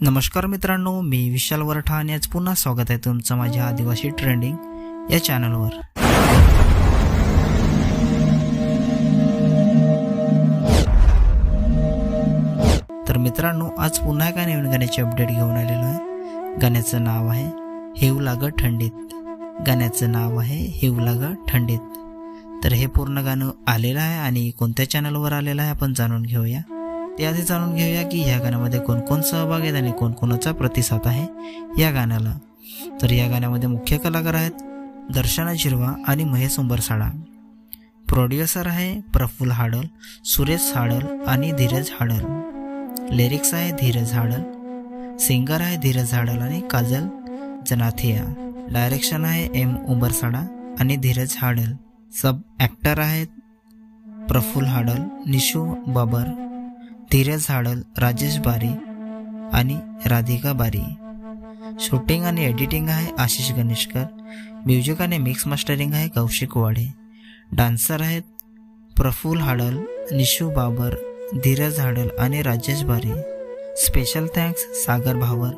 नमस्कार मित्रांनो, मी विशाल वरठा आणि आज पुन्हा स्वागत आहे तुमचं माझ्या आदिवासी ट्रेंडिंग या चॅनलवर। तर मित्रांनो, आज पुन्हा एका नवीन गाण्याचे अपडेट घेऊन आलेलो आहे। गाण्याचं नाव आहे हेऊ लाग थंडीत। गाण्याचं नाव आहे हेऊ लाग थंडीत। तर हे पूर्ण गाणं आलेलं आहे आणि कोणत्या चॅनलवर आलेलं आहे आपण जाणून घेऊया। त्याआधी जाणून घेऊया की ह्या गाण्यामध्ये कोण कोण सहभागी आहेत आणि कोण कोणाचा प्रतिसाद आहे या गाण्याला। तर या गाण्यामध्ये मुख्य कलाकार आहेत दर्शना जिरवा आणि महेश उंबरसाडा। प्रोड्युसर आहे प्रफुल्ल हाडल, सुरेश हाडल आणि धीरज हाडल। लिरिक्स आहे धीरज हाडल। सिंगर आहे धीरज हाडल आणि काजल जनाथिया। डायरेक्शन आहे एम उंबरसाडा आणि धीरज हाडल। सब ॲक्टर आहेत प्रफुल्ल हाडल, निशू बाबर, धीरज हाडल, राजेश बारी आणि राधिका बारी। शूटिंग आणि एडिटिंग आहे आशिष गणेशकर। म्युझिक आणि मिक्स मास्टरिंग आहे कौशिक वाडे। डान्सर आहेत प्रफुल्ल हाडल, निशू बाबर, धीरज हाडल आणि राजेश बारी। स्पेशल थँक्स सागर भावर,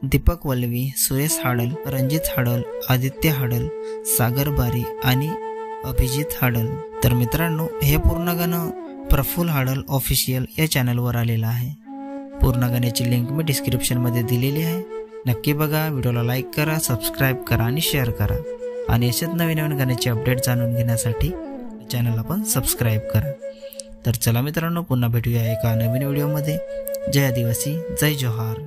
दीपक वल्वी, सुरेश हाडल, रणजित हाडल, आदित्य हाडल, सागर बारी आणि अभिजित हाडल। तर मित्रांनो, हे पूर्ण गाणं प्रफुल्ल हाडल ऑफिशियल या चॅनलवर आलेलं आहे। पूर्ण गाण्याची लिंक मी डिस्क्रिप्शनमध्ये दिलेली आहे, नक्की बघा। व्हिडिओला लाईक करा, सबस्क्राईब करा आणि शेअर करा आणि असेच नवीन नवीन गाण्याचे अपडेट जाणून घेण्यासाठी चॅनलला पण सबस्क्राईब करा। तर चला मित्रांनो, पुन्हा भेटूया एका नवीन व्हिडिओमध्ये। जय आदिवासी, जय जोहार।